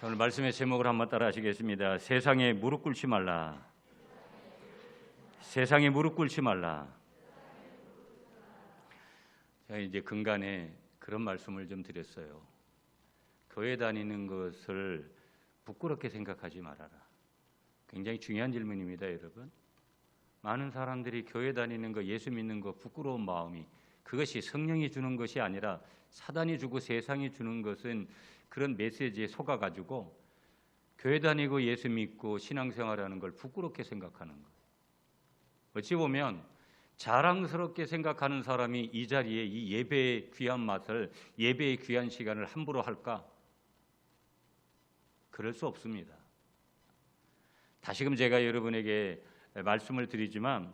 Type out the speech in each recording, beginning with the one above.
오늘 말씀의 제목을 한번 따라 하시겠습니다. 세상에 무릎 꿇지 말라. 세상에 무릎 꿇지 말라. 제가 이제 근간에 그런 말씀을 좀 드렸어요. 교회 다니는 것을 부끄럽게 생각하지 말아라. 굉장히 중요한 질문입니다, 여러분. 많은 사람들이 교회 다니는 거, 예수 믿는 거 부끄러운 마음이, 그것이 성령이 주는 것이 아니라 사단이 주고 세상이 주는 것은 그런 메시지에 속아가지고 교회 다니고 예수 믿고 신앙생활하는 걸 부끄럽게 생각하는 거예요. 어찌 보면 자랑스럽게 생각하는 사람이 이 자리에 이 예배의 귀한 맛을, 예배의 귀한 시간을 함부로 할까? 그럴 수 없습니다. 다시금 제가 여러분에게 말씀을 드리지만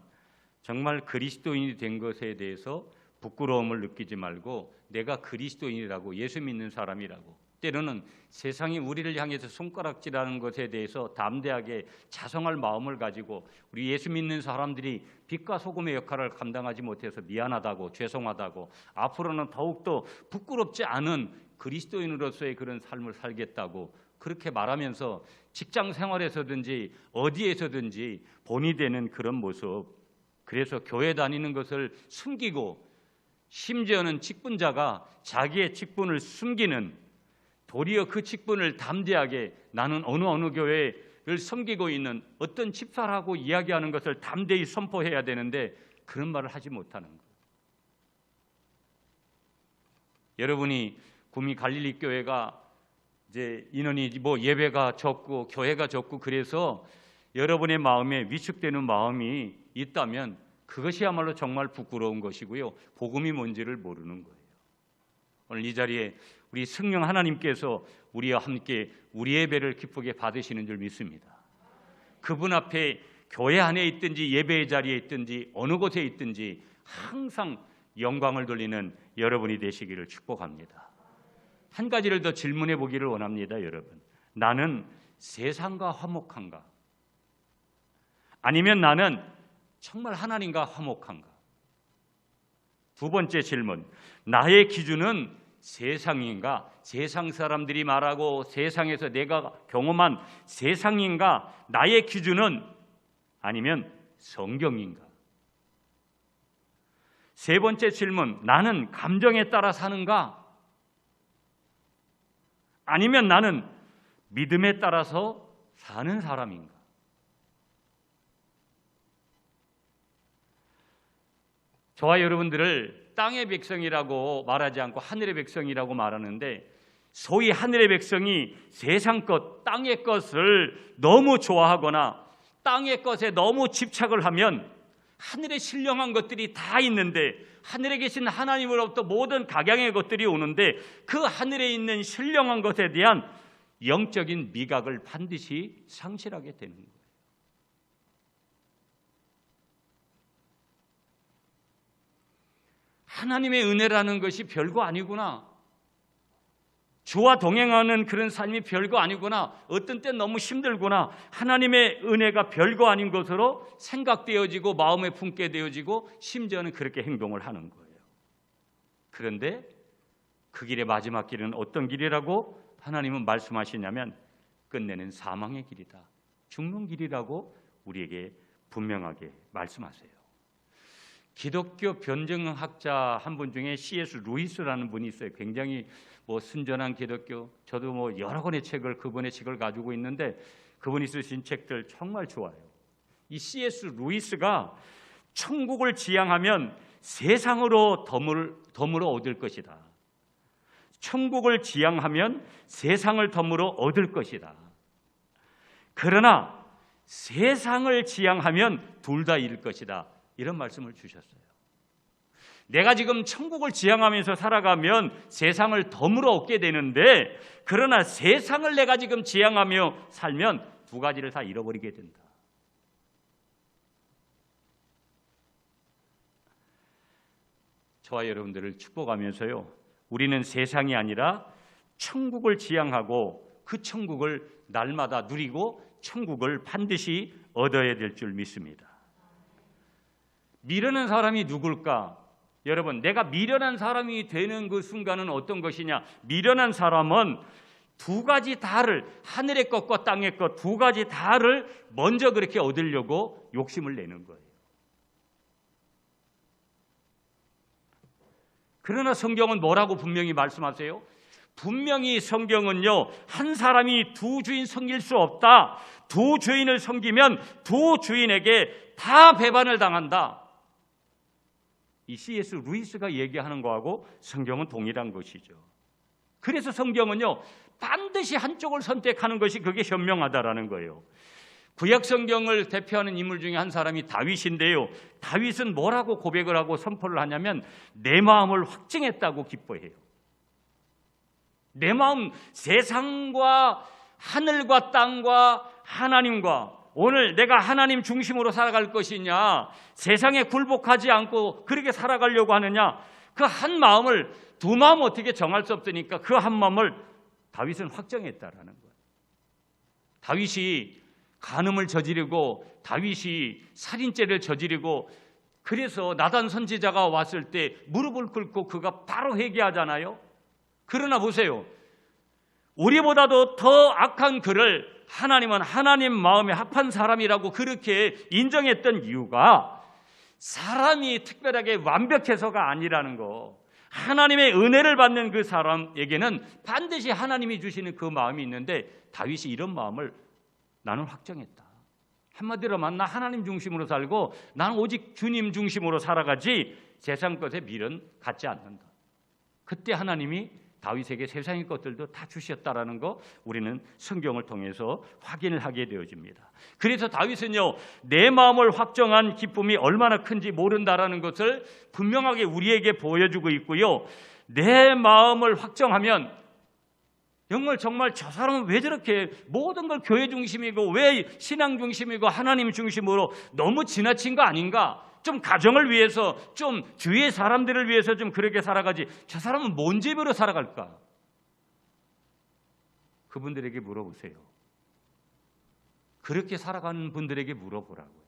정말 그리스도인이 된 것에 대해서 부끄러움을 느끼지 말고 내가 그리스도인이라고, 예수 믿는 사람이라고, 때로는 세상이 우리를 향해서 손가락질하는 것에 대해서 담대하게 자성할 마음을 가지고 우리 예수 믿는 사람들이 빛과 소금의 역할을 감당하지 못해서 미안하다고, 죄송하다고, 앞으로는 더욱더 부끄럽지 않은 그리스도인으로서의 그런 삶을 살겠다고 그렇게 말하면서 직장 생활에서든지 어디에서든지 본이 되는 그런 모습, 그래서 교회 다니는 것을 숨기고 심지어는 직분자가 자기의 직분을 숨기는, 도리어 그 직분을 담대하게 나는 어느 교회를 섬기고 있는 어떤 집사라고 이야기하는 것을 담대히 선포해야 되는데 그런 말을 하지 못하는 거예요. 여러분이 구미 갈릴리 교회가 이제 인원이 예배가 적고 교회가 적고 그래서 여러분의 마음에 위축되는 마음이 있다면 그것이야말로 정말 부끄러운 것이고요, 복음이 뭔지를 모르는 거예요. 오늘 이 자리에 우리 성령 하나님께서 우리와 함께 우리 예배를 기쁘게 받으시는 줄 믿습니다. 그분 앞에 교회 안에 있든지 예배의 자리에 있든지 어느 곳에 있든지 항상 영광을 돌리는 여러분이 되시기를 축복합니다. 한 가지를 더 질문해 보기를 원합니다. 여러분, 나는 세상과 화목한가? 아니면 나는 정말 하나님과 화목한가? 두 번째 질문, 나의 기준은 세상인가? 세상 사람들이 말하고 세상에서 내가 경험한 세상인가? 나의 기준은 아니면 성경인가? 세 번째 질문, 나는 감정에 따라 사는가? 아니면 나는 믿음에 따라서 사는 사람인가? 저와 여러분들을 땅의 백성이라고 말하지 않고 하늘의 백성이라고 말하는데, 소위 하늘의 백성이 세상 것, 땅의 것을 너무 좋아하거나 땅의 것에 너무 집착을 하면 하늘에 신령한 것들이 다 있는데, 하늘에 계신 하나님으로부터 모든 각양의 것들이 오는데 그 하늘에 있는 신령한 것에 대한 영적인 미각을 반드시 상실하게 되는 거예요. 하나님의 은혜라는 것이 별거 아니구나, 주와 동행하는 그런 삶이 별거 아니구나, 어떤 때 너무 힘들구나, 하나님의 은혜가 별거 아닌 것으로 생각되어지고 마음에 품게 되어지고 심지어는 그렇게 행동을 하는 거예요. 그런데 그 길의 마지막 길은 어떤 길이라고 하나님은 말씀하시냐면 끝내는 사망의 길이다, 죽는 길이라고 우리에게 분명하게 말씀하세요. 기독교 변증학자 한 분 중에 C.S. 루이스라는 분이 있어요. 굉장히 순전한 기독교, 저도 여러 권의 책을, 그분의 책을 가지고 있는데 그분이 쓰신 책들 정말 좋아요. 이 C.S. 루이스가 천국을 지향하면 세상으로 덤으로 얻을 것이다, 천국을 지향하면 세상을 덤으로 얻을 것이다, 그러나 세상을 지향하면 둘 다 잃을 것이다, 이런 말씀을 주셨어요. 내가 지금 천국을 지향하면서 살아가면 세상을 덤으로 얻게 되는데, 그러나 세상을 내가 지금 지향하며 살면 두 가지를 다 잃어버리게 된다. 저와 여러분들을 축복하면서요, 우리는 세상이 아니라 천국을 지향하고 그 천국을 날마다 누리고 천국을 반드시 얻어야 될 줄 믿습니다. 미련한 사람이 누굴까? 여러분, 내가 미련한 사람이 되는 그 순간은 어떤 것이냐? 미련한 사람은 두 가지 다를, 하늘의 것과 땅의 것 두 가지 다를 먼저 그렇게 얻으려고 욕심을 내는 거예요. 그러나 성경은 뭐라고 분명히 말씀하세요? 분명히 성경은요, 한 사람이 두 주인 섬길 수 없다. 두 주인을 섬기면 두 주인에게 다 배반을 당한다. 이 C.S. 루이스가 얘기하는 거하고 성경은 동일한 것이죠. 그래서 성경은요, 반드시 한쪽을 선택하는 것이 그게 현명하다라는 거예요. 구약 성경을 대표하는 인물 중에 한 사람이 다윗인데요. 다윗은 뭐라고 고백을 하고 선포를 하냐면 내 마음을 확증했다고 기뻐해요. 내 마음, 세상과 하늘과 땅과 하나님과 오늘 내가 하나님 중심으로 살아갈 것이냐, 세상에 굴복하지 않고 그렇게 살아가려고 하느냐, 그 한 마음을, 두 마음 어떻게 정할 수 없으니까 그 한 마음을 다윗은 확정했다라는 거예요. 다윗이 간음을 저지르고 다윗이 살인죄를 저지르고 그래서 나단 선지자가 왔을 때 무릎을 꿇고 그가 바로 회개하잖아요. 그러나 보세요. 우리보다도 더 악한 그를 하나님은 하나님 마음에 합한 사람이라고 그렇게 인정했던 이유가 사람이 특별하게 완벽해서가 아니라는 거. 하나님의 은혜를 받는 그 사람에게는 반드시 하나님이 주시는 그 마음이 있는데 다윗이 이런 마음을 나는 확정했다. 한마디로 나 하나님 중심으로 살고 나는 오직 주님 중심으로 살아가지 세상 것에 밀은 갖지 않는다. 그때 하나님이 다윗에게 세상의 것들도 다 주셨다라는 거 우리는 성경을 통해서 확인을 하게 되어집니다. 그래서 다윗은요, 내 마음을 확정한 기쁨이 얼마나 큰지 모른다라는 것을 분명하게 우리에게 보여주고 있고요. 내 마음을 확정하면 정말 저 사람은 왜 저렇게 모든 걸 교회 중심이고 왜 신앙 중심이고 하나님 중심으로 너무 지나친 거 아닌가? 좀 가정을 위해서, 좀 주위의 사람들을 위해서 좀 그렇게 살아가지 저 사람은 뭔 집으로 살아갈까? 그분들에게 물어보세요. 그렇게 살아가는 분들에게 물어보라고요.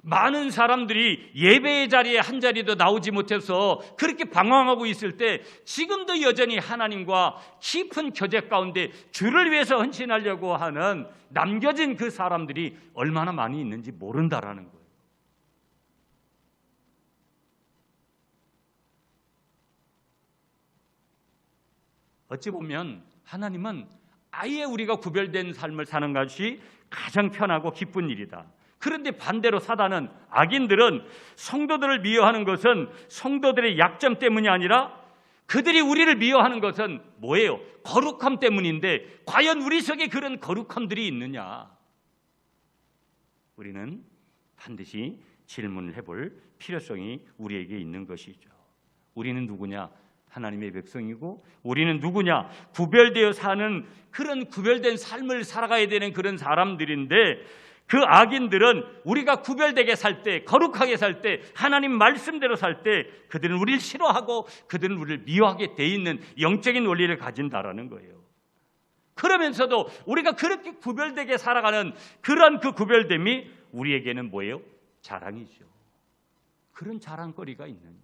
많은 사람들이 예배의 자리에 한 자리도 나오지 못해서 그렇게 방황하고 있을 때 지금도 여전히 하나님과 깊은 교제 가운데 주를 위해서 헌신하려고 하는 남겨진 그 사람들이 얼마나 많이 있는지 모른다라는 거예요. 어찌 보면 하나님은 아예 우리가 구별된 삶을 사는 것이 가장 편하고 기쁜 일이다. 그런데 반대로 사단은, 악인들은 성도들을 미워하는 것은 성도들의 약점 때문이 아니라 그들이 우리를 미워하는 것은 뭐예요? 거룩함 때문인데 과연 우리 속에 그런 거룩함들이 있느냐? 우리는 반드시 질문을 해볼 필요성이 우리에게 있는 것이죠. 우리는 누구냐? 하나님의 백성이고 우리는 누구냐? 구별되어 사는 그런 구별된 삶을 살아가야 되는 그런 사람들인데 그 악인들은 우리가 구별되게 살 때, 거룩하게 살 때, 하나님 말씀대로 살 때 그들은 우리를 싫어하고 그들은 우리를 미워하게 돼 있는 영적인 원리를 가진다라는 거예요. 그러면서도 우리가 그렇게 구별되게 살아가는 그런 그 구별됨이 우리에게는 뭐예요? 자랑이죠. 그런 자랑거리가 있느냐?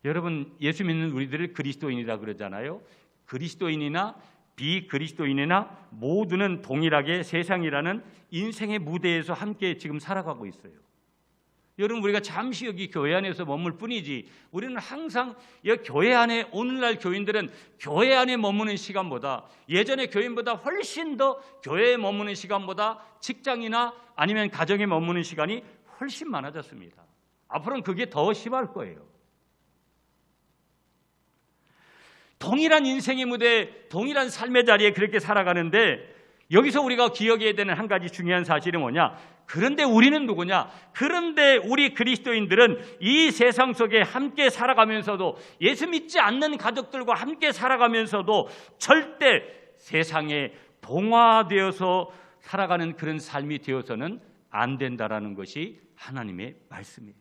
여러분, 예수 믿는 우리들을 그리스도인이라 그러잖아요. 그리스도인이나 비그리스도인이나 모두는 동일하게 세상이라는 인생의 무대에서 함께 지금 살아가고 있어요. 여러분, 우리가 잠시 여기 교회 안에서 머물 뿐이지 우리는 항상 이 교회 안에, 오늘날 교인들은 교회 안에 머무는 시간보다, 예전에 교인보다 훨씬 더 교회에 머무는 시간보다 직장이나 아니면 가정에 머무는 시간이 훨씬 많아졌습니다. 앞으로는 그게 더 심할 거예요. 동일한 인생의 무대, 동일한 삶의 자리에 그렇게 살아가는데 여기서 우리가 기억해야 되는 한 가지 중요한 사실은 뭐냐? 그런데 우리는 누구냐? 그런데 우리 그리스도인들은 이 세상 속에 함께 살아가면서도, 예수 믿지 않는 가족들과 함께 살아가면서도 절대 세상에 동화되어서 살아가는 그런 삶이 되어서는 안 된다라는 것이 하나님의 말씀이에요.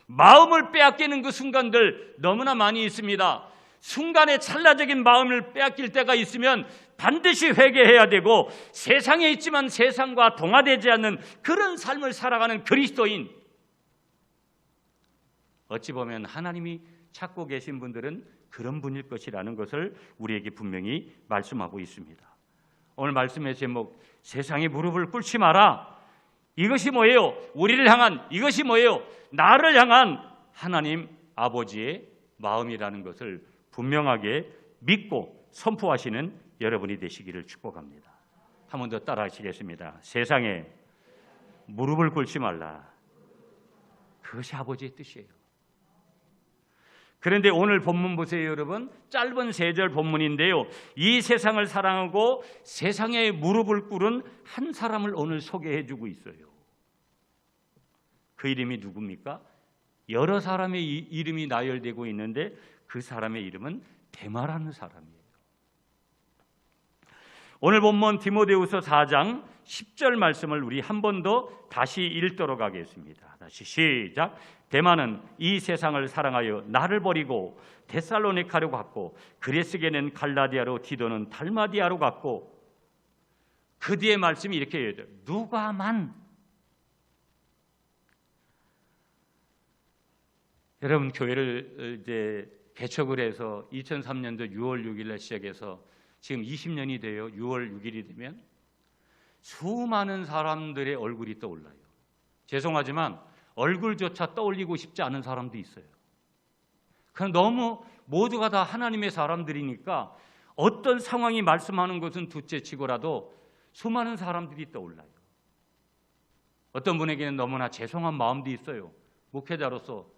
마음을 빼앗기는 그 순간들 너무나 많이 있습니다. 순간에 찰나적인 마음을 빼앗길 때가 있으면 반드시 회개해야 되고, 세상에 있지만 세상과 동화되지 않는 그런 삶을 살아가는 그리스도인, 어찌 보면 하나님이 찾고 계신 분들은 그런 분일 것이라는 것을 우리에게 분명히 말씀하고 있습니다. 오늘 말씀의 제목, 세상에 무릎을 꿇지 마라. 이것이 뭐예요? 우리를 향한, 이것이 뭐예요? 나를 향한 하나님 아버지의 마음이라는 것을 분명하게 믿고 선포하시는 여러분이 되시기를 축복합니다. 한 번 더 따라 하시겠습니다. 세상에 무릎을 꿇지 말라. 그것이 아버지의 뜻이에요. 그런데 오늘 본문 보세요, 여러분. 짧은 3절 본문인데요, 이 세상을 사랑하고 세상에 무릎을 꿇은 한 사람을 오늘 소개해 주고 있어요. 그 이름이 누굽니까? 여러 사람의 이름이 나열되고 있는데 그 사람의 이름은 데마라는 사람이에요. 오늘 본문 디모데후서 4장 10절 말씀을 우리 한 번 더 다시 읽도록 하겠습니다. 다시 시작. 데마는 이 세상을 사랑하여 나를 버리고 데살로니카로 갔고, 그레스게는 갈라디아로, 디도는 달마디아로 갔고. 그 뒤에 말씀이 이렇게 해야 돼요. 누가만. 여러분, 교회를 이제 개척을 해서 2003년도 6월 6일에 시작해서 지금 20년이 돼요. 6월 6일이 되면 수많은 사람들의 얼굴이 떠올라요. 죄송하지만 얼굴조차 떠올리고 싶지 않은 사람도 있어요. 그럼 너무 모두가 다 하나님의 사람들이니까 어떤 상황이 말씀하는 것은 둘째치고라도 수많은 사람들이 떠올라요. 어떤 분에게는 너무나 죄송한 마음도 있어요. 목회자로서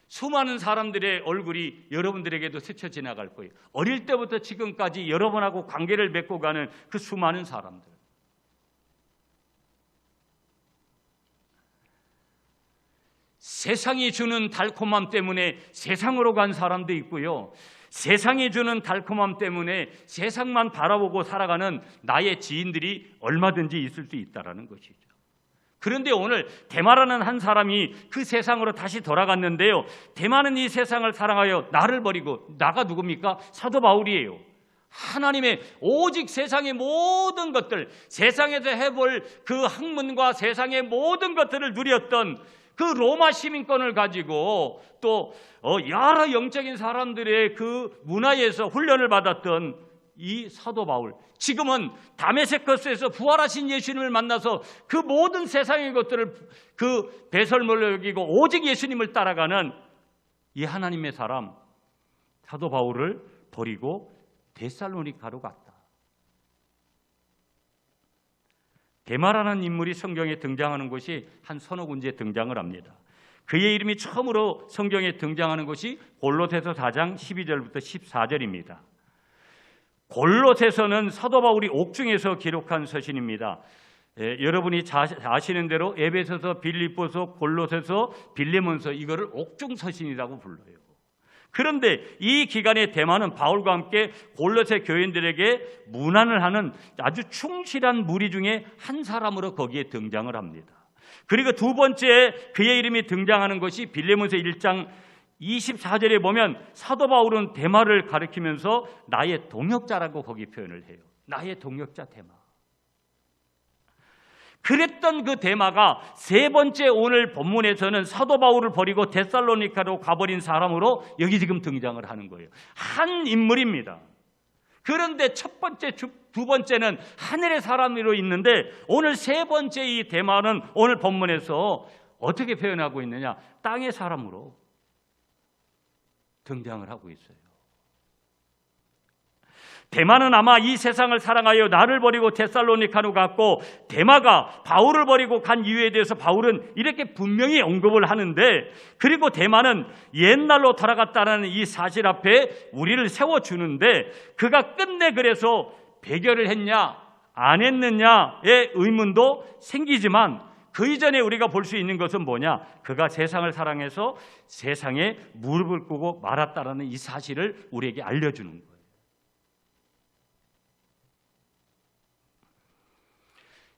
수많은 사람들의 얼굴이 여러분들에게도 스쳐 지나갈 거예요. 어릴 때부터 지금까지 여러분하고 관계를 맺고 가는 그 수많은 사람들. 세상이 주는 달콤함 때문에 세상으로 간 사람도 있고요, 세상이 주는 달콤함 때문에 세상만 바라보고 살아가는 나의 지인들이 얼마든지 있을 수 있다는 것이죠. 그런데 오늘 데마라는 한 사람이 그 세상으로 다시 돌아갔는데요, 데마는 이 세상을 사랑하여 나를 버리고, 나가 누굽니까? 사도 바울이에요. 하나님의 오직 세상의 모든 것들, 세상에서 해볼 그 학문과 세상의 모든 것들을 누렸던 그 로마 시민권을 가지고 또 여러 영적인 사람들의 그 문화에서 훈련을 받았던 이 사도 바울, 지금은 다메섹거스에서 부활하신 예수님을 만나서 그 모든 세상의 것들을 그 배설물로 여기고 오직 예수님을 따라가는 이 하나님의 사람 사도 바울을 버리고 데살로니카로 갔다. 데마라는 인물이 성경에 등장하는 것이 한 서너 군데 등장을 합니다. 그의 이름이 처음으로 성경에 등장하는 것이 골로새서 4장 12절부터 14절입니다. 골로새서는 사도 바울이 옥중에서 기록한 서신입니다. 여러분이 아시는 대로 에베소서, 빌립보서, 골로새서, 빌레몬서, 이거를 옥중 서신이라고 불러요. 그런데 이 기간에 데마는 바울과 함께 골로새 교인들에게 문안을 하는 아주 충실한 무리 중에 한 사람으로 거기에 등장을 합니다. 그리고 두 번째 그의 이름이 등장하는 것이 빌레몬서 1장 24절에 보면 사도 바울은 데마를 가리키면서 나의 동역자라고 거기 표현을 해요. 나의 동역자 데마. 그랬던 그 데마가 세 번째 오늘 본문에서는 사도 바울을 버리고 데살로니카로 가버린 사람으로 여기 지금 등장을 하는 거예요. 한 인물입니다. 그런데 첫 번째, 두 번째는 하늘의 사람으로 있는데 오늘 세 번째 이 데마는 오늘 본문에서 어떻게 표현하고 있느냐? 땅의 사람으로 등장을 하고 있어요. 데마는 아마 이 세상을 사랑하여 나를 버리고 데살로니카로 갔고, 데마가 바울을 버리고 간 이유에 대해서 바울은 이렇게 분명히 언급을 하는데, 그리고 데마는 옛날로 돌아갔다는 이 사실 앞에 우리를 세워주는데, 그가 끝내 그래서 배결을 했냐 안 했느냐의 의문도 생기지만, 그 이전에 우리가 볼 수 있는 것은 뭐냐? 그가 세상을 사랑해서 세상에 무릎을 꿇고 말았다라는 이 사실을 우리에게 알려주는 거예요.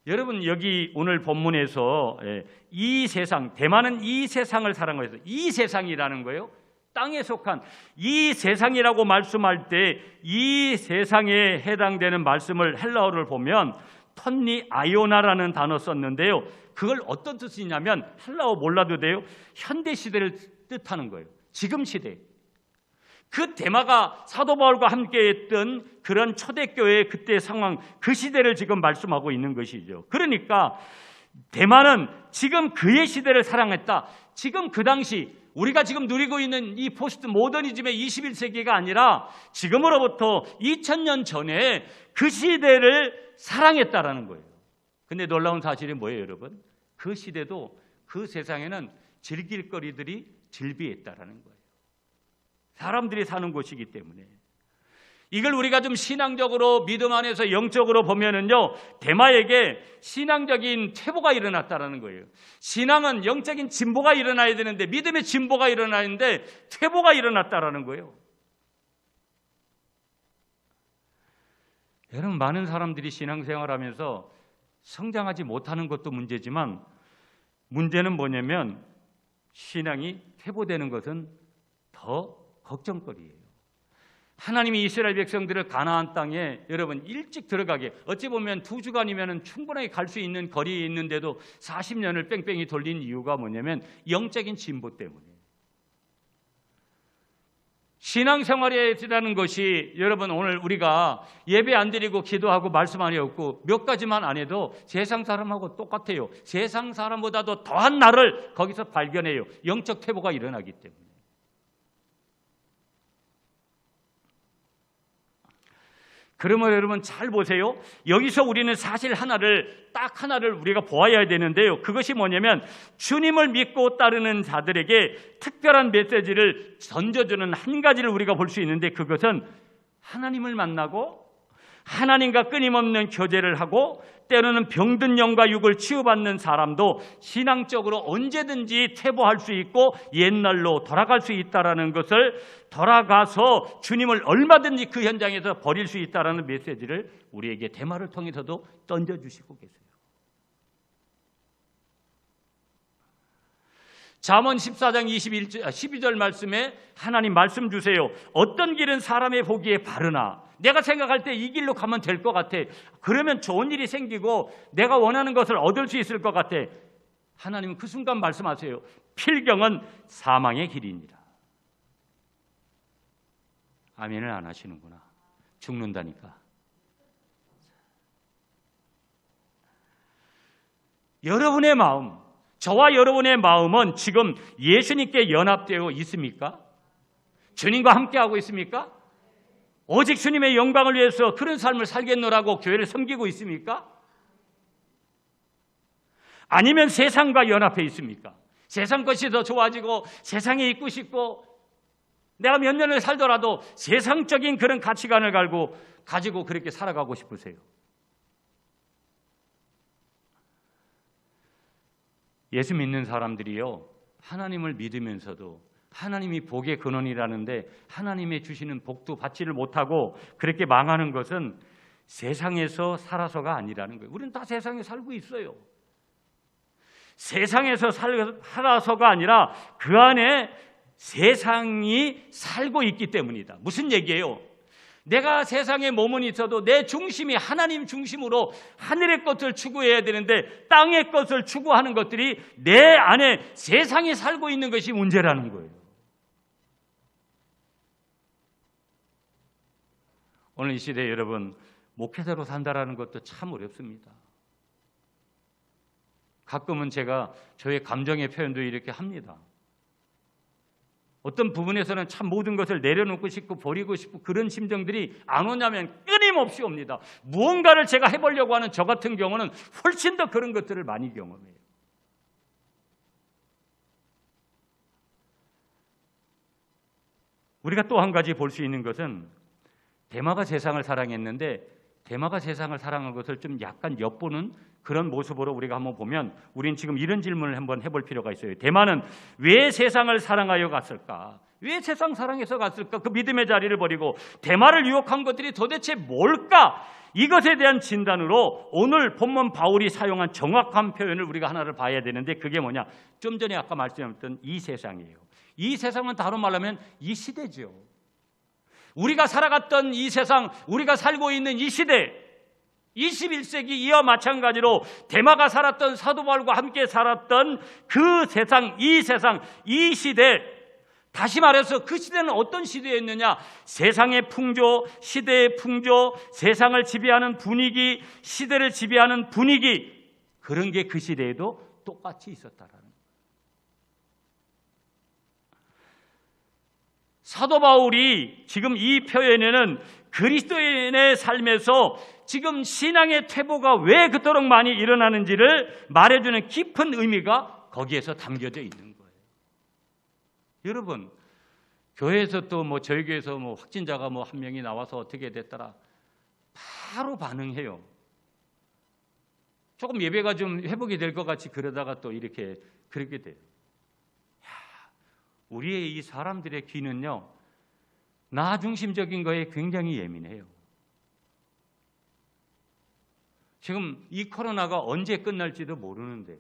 여러분, 여기 오늘 본문에서 이 세상, 데마는 이 세상을 사랑해서, 이 세상이라는 거예요. 땅에 속한 이 세상이라고 말씀할 때 이 세상에 해당되는 말씀을 헬라어를 보면 턴니 아이오나라는 단어 썼는데요. 그걸 어떤 뜻이냐면 헬라어 몰라도 돼요. 현대 시대를 뜻하는 거예요. 지금 시대. 그 데마가 사도 바울과 함께했던 그런 초대교회의 그때 상황, 그 시대를 지금 말씀하고 있는 것이죠. 그러니까 데마는 지금 그의 시대를 사랑했다. 지금 그 당시 우리가 지금 누리고 있는 이 포스트 모더니즘의 21세기가 아니라 지금으로부터 2000년 전에 그 시대를 사랑했다라는 거예요. 근데 놀라운 사실이 뭐예요, 여러분? 그 시대도 그 세상에는 즐길 거리들이 즐비했다라는 거예요. 사람들이 사는 곳이기 때문에. 이걸 우리가 좀 신앙적으로 믿음 안에서 영적으로 보면은요, 데마에게 신앙적인 퇴보가 일어났다라는 거예요. 신앙은 영적인 진보가 일어나야 되는데, 믿음의 진보가 일어나는데 퇴보가 일어났다라는 거예요. 여러분, 많은 사람들이 신앙생활하면서 성장하지 못하는 것도 문제지만, 문제는 뭐냐면 신앙이 퇴보되는 것은 더 걱정거리예요. 하나님이 이스라엘 백성들을 가나안 땅에 여러분 일찍 들어가게, 어찌 보면 2주간이면 충분하게 갈 수 있는 거리에 있는데도 40년을 뺑뺑이 돌린 이유가 뭐냐면 영적인 진보 때문에. 신앙생활이라는 것이 여러분 오늘 우리가 예배 안 드리고 기도하고 말씀 안 해왔고 몇 가지만 안 해도 세상 사람하고 똑같아요. 세상 사람보다도 더한 나를 거기서 발견해요. 영적 퇴보가 일어나기 때문에. 그러면 여러분 잘 보세요. 여기서 우리는 사실 딱 하나를 우리가 보아야 되는데요. 그것이 뭐냐면 주님을 믿고 따르는 자들에게 특별한 메시지를 던져주는 한 가지를 우리가 볼 수 있는데, 그것은 하나님을 만나고 하나님과 끊임없는 교제를 하고 때로는 병든 영과 육을 치유받는 사람도 신앙적으로 언제든지 퇴보할 수 있고 옛날로 돌아갈 수 있다는 것을, 돌아가서 주님을 얼마든지 그 현장에서 버릴 수 있다는 메시지를 우리에게 데마를 통해서도 던져주시고 계세요. 잠언 14장 12절 말씀에 하나님 말씀 주세요. 어떤 길은 사람의 보기에 바르나, 내가 생각할 때 이 길로 가면 될 것 같아. 그러면 좋은 일이 생기고 내가 원하는 것을 얻을 수 있을 것 같아. 하나님은 그 순간 말씀하세요. 필경은 사망의 길이니라. 아멘을 안 하시는구나. 죽는다니까. 여러분의 마음, 저와 여러분의 마음은 지금 예수님께 연합되어 있습니까? 주님과 함께하고 있습니까? 오직 주님의 영광을 위해서 그런 삶을 살겠노라고 교회를 섬기고 있습니까? 아니면 세상과 연합해 있습니까? 세상 것이 더 좋아지고 세상에 있고 싶고 내가 몇 년을 살더라도 세상적인 그런 가치관을 가지고 그렇게 살아가고 싶으세요? 예수 믿는 사람들이요, 하나님을 믿으면서도 하나님이 복의 근원이라는데 하나님의 주시는 복도 받지를 못하고 그렇게 망하는 것은 세상에서 살아서가 아니라는 거예요. 우리는 다 세상에 살고 있어요. 세상에서 살아서가 아니라 그 안에 세상이 살고 있기 때문이다. 무슨 얘기예요? 내가 세상에 몸은 있어도 내 중심이 하나님 중심으로 하늘의 것을 추구해야 되는데 땅의 것을 추구하는 것들이 내 안에 세상에 살고 있는 것이 문제라는 거예요. 오늘 이 시대에 여러분, 목회자로 산다라는 것도 참 어렵습니다. 가끔은 제가 저의 감정의 표현도 이렇게 합니다. 어떤 부분에서는 참 모든 것을 내려놓고 싶고 버리고 싶고 그런 심정들이 안 오냐면 끊임없이 옵니다. 무언가를 제가 해보려고 하는 저 같은 경우는 훨씬 더 그런 것들을 많이 경험해요. 우리가 또 한 가지 볼 수 있는 것은 데마가 세상을 사랑했는데 데마가 세상을 사랑한 것을 좀 약간 엿보는 그런 모습으로 우리가 한번 보면 우린 지금 이런 질문을 한번 해볼 필요가 있어요. 데마는 왜 세상을 사랑하여 갔을까? 왜 세상 사랑해서 갔을까? 그 믿음의 자리를 버리고 데마를 유혹한 것들이 도대체 뭘까? 이것에 대한 진단으로 오늘 본문 바울이 사용한 정확한 표현을 우리가 하나를 봐야 되는데 그게 뭐냐? 좀 전에 아까 말씀드렸던 이 세상이에요. 이 세상은 다로 말하면 이 시대죠. 우리가 살아갔던 이 세상, 우리가 살고 있는 이 시대, 21세기 이와 마찬가지로 대마가 살았던 사도 바울과 함께 살았던 그 세상, 이 시대, 다시 말해서 그 시대는 어떤 시대였느냐? 세상의 풍조, 시대의 풍조, 세상을 지배하는 분위기, 시대를 지배하는 분위기, 그런 게 그 시대에도 똑같이 있었다라는 거예요. 사도 바울이 지금 이 표현에는 그리스도인의 삶에서 지금 신앙의 퇴보가 왜 그토록 많이 일어나는지를 말해주는 깊은 의미가 거기에서 담겨져 있는 거예요. 여러분, 교회에서 또 저희 교회에서 확진자가 한 명이 나와서 어떻게 됐더라, 바로 반응해요. 조금 예배가 좀 회복이 될 것 같이 그러다가 또 이렇게 그렇게 돼요. 우리의 이 사람들의 귀는요, 나 중심적인 거에 굉장히 예민해요. 지금 이 코로나가 언제 끝날지도 모르는데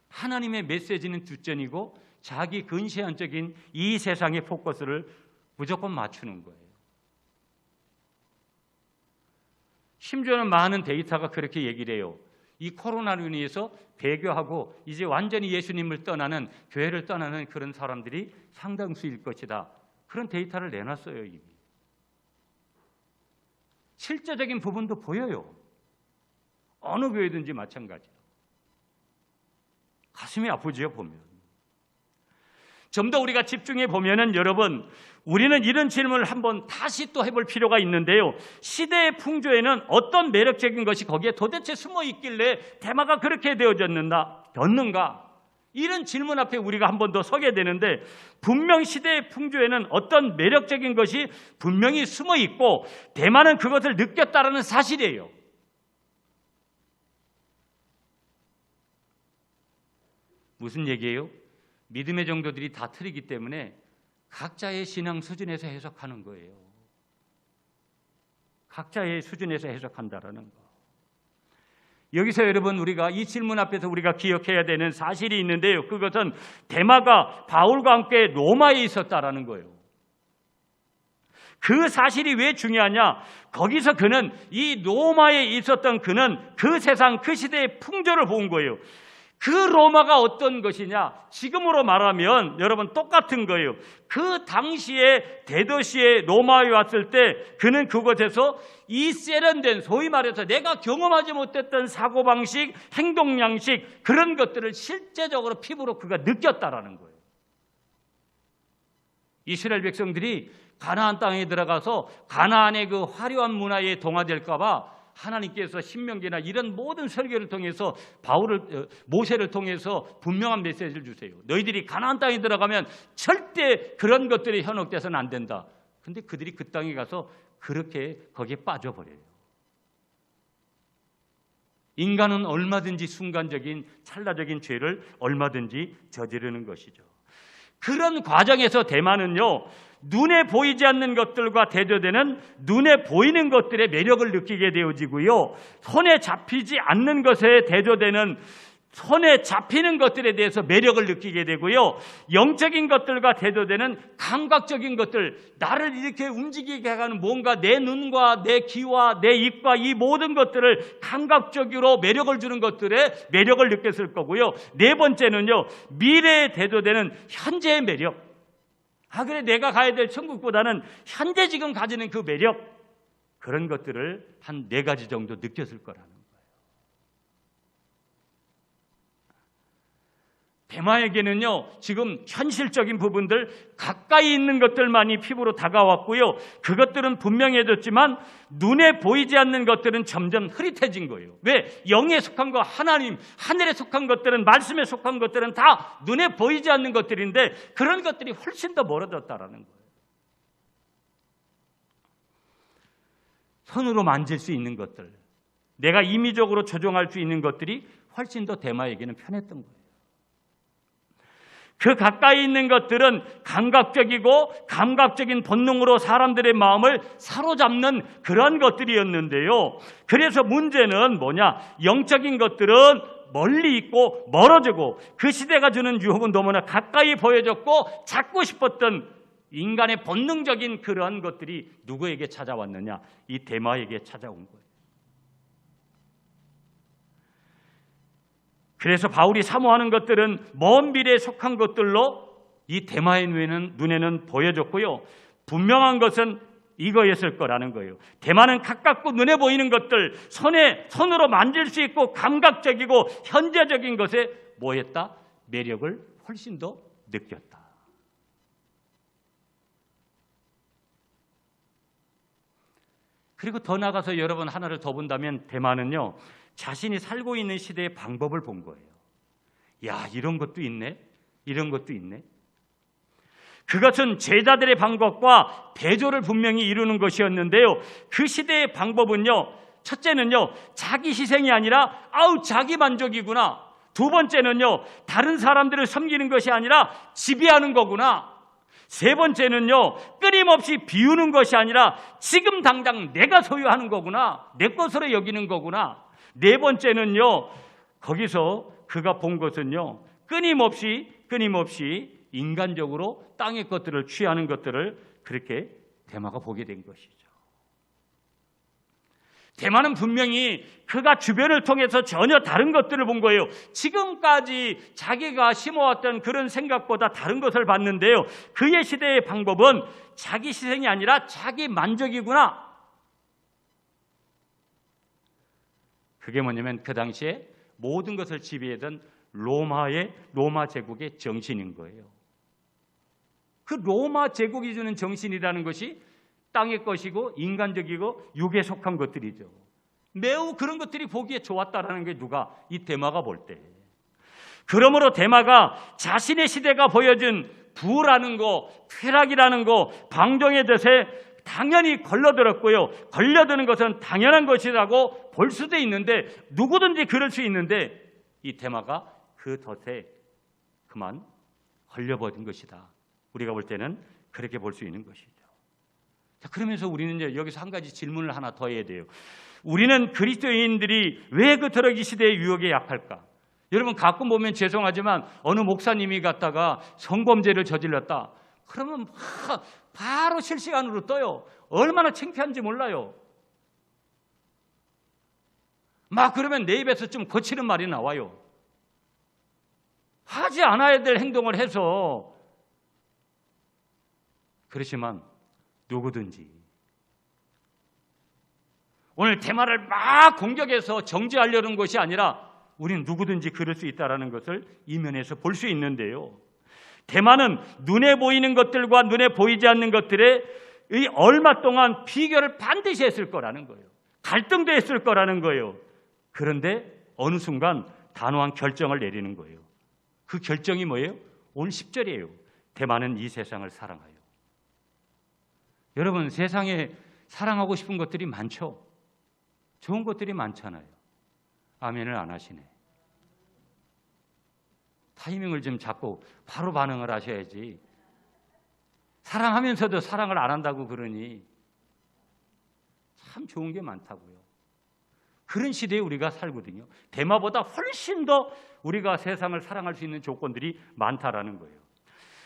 하나님의 메시지는 뒷전이고 자기 근시안적인 이 세상의 포커스를 무조건 맞추는 거예요. 심지어는 많은 데이터가 그렇게 얘기를 해요. 이 코로나로 인해서 배교하고 이제 완전히 예수님을 떠나는, 교회를 떠나는 그런 사람들이 상당수일 것이다. 그런 데이터를 내놨어요. 이미. 실제적인 부분도 보여요. 어느 교회든지 마찬가지로. 가슴이 아프지요, 보면. 좀 더 우리가 집중해 보면은 여러분, 우리는 이런 질문을 한번 다시 또 해볼 필요가 있는데요. 시대의 풍조에는 어떤 매력적인 것이 거기에 도대체 숨어 있길래 대마가 그렇게 되어졌는가? 이런 질문 앞에 우리가 한 번 더 서게 되는데, 분명 시대의 풍조에는 어떤 매력적인 것이 분명히 숨어 있고 대마는 그것을 느꼈다라는 사실이에요. 무슨 얘기예요? 믿음의 정도들이 다 틀리기 때문에 각자의 신앙 수준에서 해석하는 거예요. 각자의 수준에서 해석한다라는 거. 여기서 여러분, 우리가 이 질문 앞에서 우리가 기억해야 되는 사실이 있는데요. 그것은 대마가 바울과 함께 로마에 있었다라는 거예요. 그 사실이 왜 중요하냐? 거기서 그는, 이 로마에 있었던 그는 그 세상, 그 시대의 풍조를 본 거예요. 그 로마가 어떤 것이냐? 지금으로 말하면 여러분 똑같은 거예요. 그 당시에 대도시에 로마에 왔을 때 그는 그곳에서 이 세련된, 소위 말해서 내가 경험하지 못했던 사고방식, 행동양식, 그런 것들을 실제적으로 피부로 그가 느꼈다라는 거예요. 이스라엘 백성들이 가나안 땅에 들어가서 가나안의 그 화려한 문화에 동화될까 봐 하나님께서 신명기나 이런 모든 설교를 통해서 모세를 통해서 분명한 메시지를 주세요. 너희들이 가나안 땅에 들어가면 절대 그런 것들이 현혹돼서는 안 된다. 근데 그들이 그 땅에 가서 그렇게 거기에 빠져버려요. 인간은 얼마든지 순간적인 찰나적인 죄를 얼마든지 저지르는 것이죠. 그런 과정에서 대마는요, 눈에 보이지 않는 것들과 대조되는 눈에 보이는 것들의 매력을 느끼게 되어지고요, 손에 잡히지 않는 것에 대조되는 손에 잡히는 것들에 대해서 매력을 느끼게 되고요, 영적인 것들과 대조되는 감각적인 것들, 나를 이렇게 움직이게 하는 뭔가 내 눈과 내 귀와 내 입과 이 모든 것들을 감각적으로 매력을 주는 것들에 매력을 느꼈을 거고요, 네 번째는요, 미래에 대조되는 현재의 매력. 그래, 내가 가야 될 천국보다는 현재 지금 가지는 그 매력, 그런 것들을 한 4가지 정도 느꼈을 거라는 거예요. 대마에게는요, 지금 현실적인 부분들, 가까이 있는 것들만이 피부로 다가왔고요, 그것들은 분명해졌지만 눈에 보이지 않는 것들은 점점 흐릿해진 거예요. 왜? 영에 속한 거, 하나님, 하늘에 속한 것들은, 말씀에 속한 것들은 다 눈에 보이지 않는 것들인데 그런 것들이 훨씬 더 멀어졌다라는 거예요. 손으로 만질 수 있는 것들, 내가 임의적으로 조종할 수 있는 것들이 훨씬 더 대마에게는 편했던 거예요. 그 가까이 있는 것들은 감각적이고 감각적인 본능으로 사람들의 마음을 사로잡는 그런 것들이었는데요. 그래서 문제는 뭐냐? 영적인 것들은 멀리 있고 멀어지고 그 시대가 주는 유혹은 너무나 가까이 보여졌고 찾고 싶었던 인간의 본능적인 그러한 것들이 누구에게 찾아왔느냐? 이 데마에게 찾아온 거예요. 그래서 바울이 사모하는 것들은 먼 미래에 속한 것들로 이 데마의 눈에는 보여졌고요. 분명한 것은 이거였을 거라는 거예요. 데마는 가깝고 눈에 보이는 것들, 손으로 만질 수 있고 감각적이고 현재적인 것에 뭐했다? 매력을 훨씬 더 느꼈다. 그리고 더 나가서 여러분 하나를 더 본다면 데마는요, 자신이 살고 있는 시대의 방법을 본 거예요. 야, 이런 것도 있네? 이런 것도 있네? 그것은 제자들의 방법과 대조를 분명히 이루는 것이었는데요. 그 시대의 방법은요, 첫째는요, 자기 희생이 아니라 자기 만족이구나. 두 번째는요, 다른 사람들을 섬기는 것이 아니라 지배하는 거구나. 세 번째는요, 끊임없이 비우는 것이 아니라 지금 당장 내가 소유하는 거구나. 내 것으로 여기는 거구나. 네 번째는요, 거기서 그가 본 것은요, 끊임없이 인간적으로 땅의 것들을 취하는 것들을 그렇게 데마가 보게 된 것이죠. 데마는 분명히 그가 주변을 통해서 전혀 다른 것들을 본 거예요. 지금까지 자기가 심어왔던 그런 생각보다 다른 것을 봤는데요. 그의 시대의 방법은 자기 희생이 아니라 자기 만족이구나. 그게 뭐냐면 그 당시에 모든 것을 지배하던 로마 제국의 정신인 거예요. 그 로마 제국이 주는 정신이라는 것이 땅의 것이고 인간적이고 육에 속한 것들이죠. 매우 그런 것들이 보기에 좋았다라는 게 누가? 이 데마가 볼 때. 그러므로 데마가 자신의 시대가 보여준 부라는 거, 쾌락이라는 거, 방종의 덫에 당연히 걸려들었고요. 걸려드는 것은 당연한 것이라고 볼 수도 있는데, 누구든지 그럴 수 있는데 이 데마가 그 덫에 그만 걸려버린 것이다. 우리가 볼 때는 그렇게 볼 수 있는 것이죠. 자, 그러면서 우리는 이제 여기서 한 가지 질문을 하나 더 해야 돼요. 우리는 그리스도인들이 왜 그토록 이 시대의 유혹에 약할까? 여러분, 가끔 보면 죄송하지만 어느 목사님이 갔다가 성범죄를 저질렀다. 그러면 바로 실시간으로 떠요. 얼마나 창피한지 몰라요. 막 그러면 내 입에서 좀 거치는 말이 나와요. 하지 않아야 될 행동을 해서. 그렇지만 누구든지 오늘 데마를 막 공격해서 정죄하려는 것이 아니라 우리는 누구든지 그럴 수 있다는 것을 이면에서 볼 수 있는데요. 데마는 눈에 보이는 것들과 눈에 보이지 않는 것들에 얼마 동안 비교를 반드시 했을 거라는 거예요. 갈등도 했을 거라는 거예요. 그런데 어느 순간 단호한 결정을 내리는 거예요. 그 결정이 뭐예요? 오늘 10절이에요. 데마는 이 세상을 사랑하여. 여러분, 세상에 사랑하고 싶은 것들이 많죠? 좋은 것들이 많잖아요. 아멘을 안 하시네. 타이밍을 좀 잡고 바로 반응을 하셔야지. 사랑하면서도 사랑을 안 한다고 그러니 참 좋은 게 많다고요. 그런 시대에 우리가 살거든요. 데마보다 훨씬 더 우리가 세상을 사랑할 수 있는 조건들이 많다라는 거예요.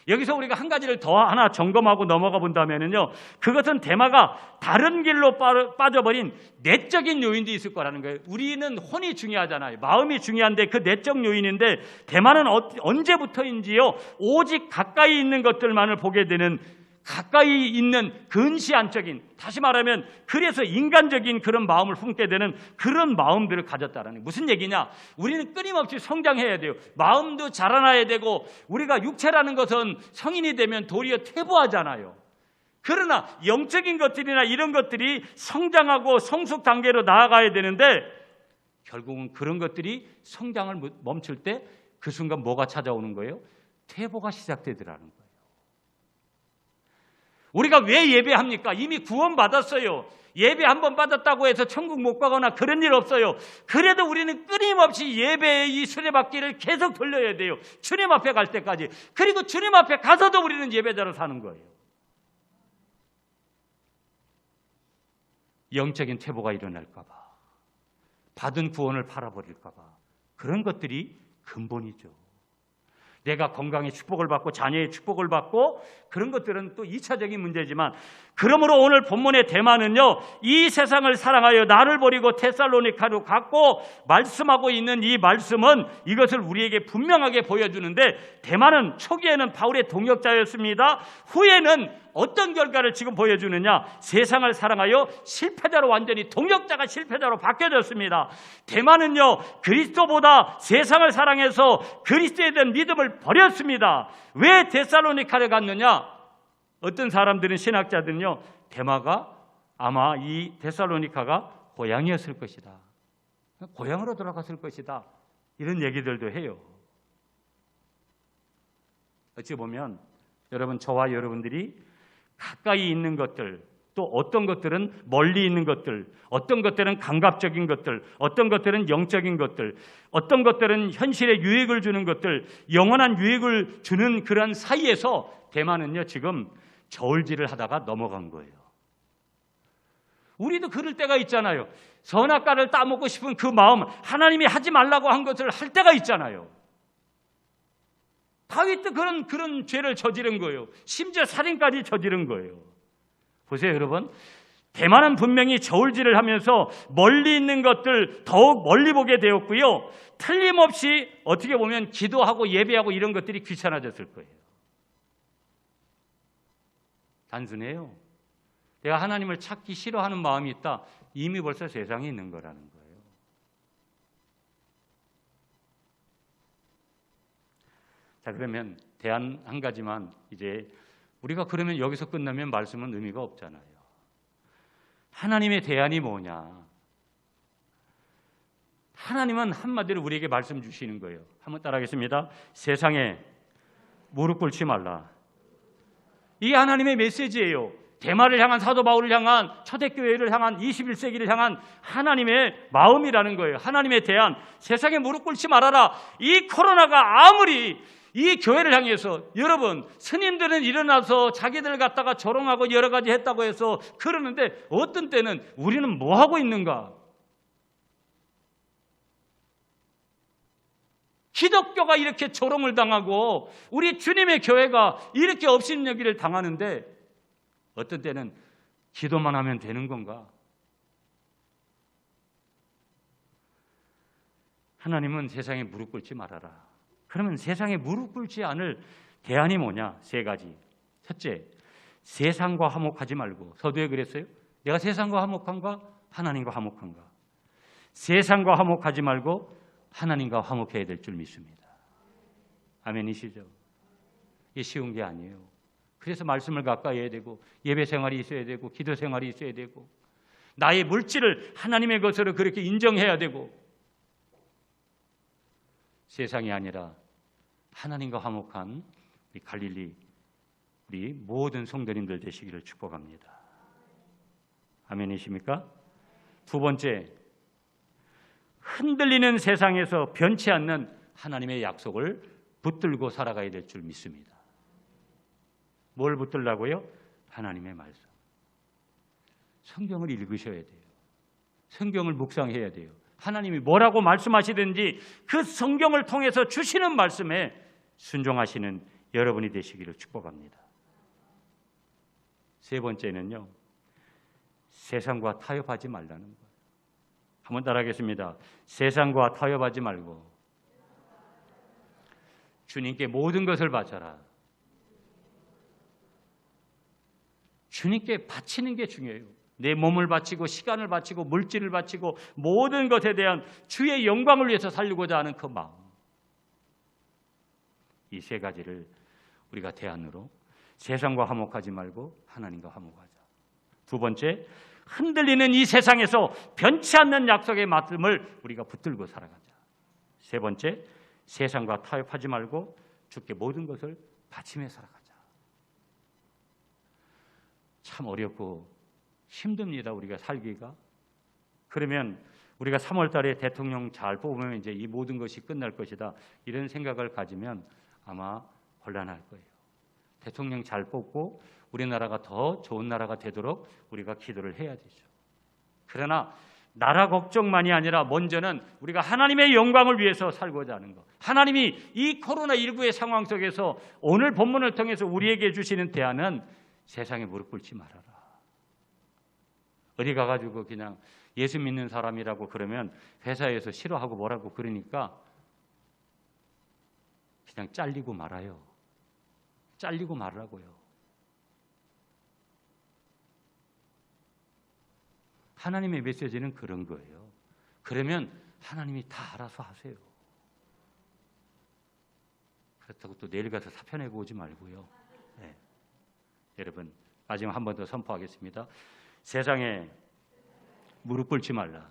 여기서 우리가 한 가지를 더 하나 점검하고 넘어가 본다면요, 그것은 데마가 다른 길로 빠져버린 내적인 요인도 있을 거라는 거예요. 우리는 혼이 중요하잖아요. 마음이 중요한데 그 내적 요인인데 데마는 언제부터인지요, 오직 가까이 있는 것들만을 보게 되는, 가까이 있는 근시안적인, 다시 말하면 그래서 인간적인 그런 마음을 품게 되는 그런 마음들을 가졌다라는 거예요. 무슨 얘기냐? 우리는 끊임없이 성장해야 돼요. 마음도 자라나야 되고, 우리가 육체라는 것은 성인이 되면 도리어 퇴보하잖아요. 그러나 영적인 것들이나 이런 것들이 성장하고 성숙 단계로 나아가야 되는데, 결국은 그런 것들이 성장을 멈출 때 그 순간 뭐가 찾아오는 거예요? 퇴보가 시작되더라는 거예요. 우리가 왜 예배합니까? 이미 구원받았어요. 예배 한번 받았다고 해서 천국 못 가거나 그런 일 없어요. 그래도 우리는 끊임없이 예배의 이 수레바퀴를 계속 돌려야 돼요. 주님 앞에 갈 때까지. 그리고 주님 앞에 가서도 우리는 예배자로 사는 거예요. 영적인 퇴보가 일어날까 봐, 받은 구원을 팔아버릴까 봐, 그런 것들이 근본이죠. 내가 건강의 축복을 받고 자녀의 축복을 받고 그런 것들은 또 2차적인 문제지만, 그러므로 오늘 본문의 대만은요, 이 세상을 사랑하여 나를 버리고 데살로니가로 갔고 말씀하고 있는 이 말씀은 이것을 우리에게 분명하게 보여주는데, 대만은 초기에는 바울의 동역자였습니다. 후에는 어떤 결과를 지금 보여주느냐? 세상을 사랑하여 실패자로, 완전히 동역자가 실패자로 바뀌어졌습니다. 대만은요, 그리스도보다 세상을 사랑해서 그리스도에 대한 믿음을 버렸습니다. 왜 데살로니가를 갔느냐? 어떤 사람들은, 신학자들은요, 대마가 아마 이 데살로니가가 고향이었을 것이다, 고향으로 돌아갔을 것이다, 이런 얘기들도 해요. 어찌 보면 여러분, 저와 여러분들이 가까이 있는 것들, 또 어떤 것들은 멀리 있는 것들, 어떤 것들은 감각적인 것들, 어떤 것들은 영적인 것들, 어떤 것들은 현실에 유익을 주는 것들, 영원한 유익을 주는 그런 사이에서 대만은요, 지금 저울질을 하다가 넘어간 거예요. 우리도 그럴 때가 있잖아요. 선악과를 따먹고 싶은 그 마음, 하나님이 하지 말라고 한 것을 할 때가 있잖아요. 다윗도 그런 죄를 저지른 거예요. 심지어 살인까지 저지른 거예요. 보세요, 여러분. 대만은 분명히 저울질을 하면서 멀리 있는 것들 더욱 멀리 보게 되었고요. 틀림없이 어떻게 보면 기도하고 예배하고 이런 것들이 귀찮아졌을 거예요. 단순해요. 내가 하나님을 찾기 싫어하는 마음이 있다, 이미 벌써 세상에 있는 거라는 거예요. 자, 그러면 대안 한 가지만, 이제 우리가 그러면 여기서 끝나면 말씀은 의미가 없잖아요. 하나님의 대안이 뭐냐? 하나님은 한마디로 우리에게 말씀 주시는 거예요. 한번 따라하겠습니다. 세상에 무릎 꿇지 말라. 이게 하나님의 메시지예요. 대마를 향한, 사도 바울을 향한, 초대교회를 향한, 21세기를 향한 하나님의 마음이라는 거예요. 하나님의 대안. 세상에 무릎 꿇지 말아라. 이 코로나가 아무리 이 교회를 향해서, 여러분, 스님들은 일어나서 자기들 갖다가 조롱하고 여러 가지 했다고 해서 그러는데, 어떤 때는 우리는 뭐 하고 있는가? 기독교가 이렇게 조롱을 당하고 우리 주님의 교회가 이렇게 업신여기를 당하는데, 어떤 때는 기도만 하면 되는 건가? 하나님은 세상에 무릎 꿇지 말아라. 그러면 세상에 무릎 꿇지 않을 대안이 뭐냐? 세 가지. 첫째, 세상과 화목하지 말고. 서두에 그랬어요. 내가 세상과 화목한가? 하나님과 화목한가? 세상과 화목하지 말고 하나님과 화목해야 될 줄 믿습니다. 아멘이시죠? 이게 쉬운 게 아니에요. 그래서 말씀을 가까이 해야 되고, 예배 생활이 있어야 되고, 기도 생활이 있어야 되고, 나의 물질을 하나님의 것으로 그렇게 인정해야 되고, 세상이 아니라 하나님과 화목한 우리 갈릴리, 우리 모든 성도님들 되시기를 축복합니다. 아멘이십니까? 두 번째, 흔들리는 세상에서 변치 않는 하나님의 약속을 붙들고 살아가야 될 줄 믿습니다. 뭘 붙들라고요? 하나님의 말씀. 성경을 읽으셔야 돼요. 성경을 묵상해야 돼요. 하나님이 뭐라고 말씀하시든지 그 성경을 통해서 주시는 말씀에 순종하시는 여러분이 되시기를 축복합니다. 세 번째는요, 세상과 타협하지 말라는 거예요. 한번 따라하겠습니다. 세상과 타협하지 말고 주님께 모든 것을 바쳐라. 주님께 바치는 게 중요해요. 내 몸을 바치고 시간을 바치고 물질을 바치고 모든 것에 대한 주의 영광을 위해서 살려고자 하는 그 마음. 이 세 가지를 우리가 대안으로, 세상과 화목하지 말고 하나님과 화목하자. 두 번째, 흔들리는 이 세상에서 변치 않는 약속의 말씀을 우리가 붙들고 살아가자. 세 번째, 세상과 타협하지 말고 주께 모든 것을 바치며 살아가자. 참 어렵고 힘듭니다, 우리가 살기가. 그러면 우리가 3월 달에 대통령 잘 뽑으면 이제 이 모든 것이 끝날 것이다, 이런 생각을 가지면 아마 곤란할 거예요. 대통령 잘 뽑고 우리나라가 더 좋은 나라가 되도록 우리가 기도를 해야 되죠. 그러나 나라 걱정만이 아니라 먼저는 우리가 하나님의 영광을 위해서 살고자 하는 것. 하나님이 이 코로나19의 상황 속에서 오늘 본문을 통해서 우리에게 주시는 대안은 세상에 무릎 꿇지 말아라. 어디 가가지고 그냥 예수 믿는 사람이라고 그러면 회사에서 싫어하고 뭐라고 그러니까 그냥 잘리고 말아요. 잘리고 말라고요. 하나님의 메시지는 그런 거예요. 그러면 하나님이 다 알아서 하세요. 그렇다고 또 내일 가서 사표 내고 오지 말고요. 네. 여러분 마지막 한 번 더 선포하겠습니다. 세상에 무릎 꿇지 말라.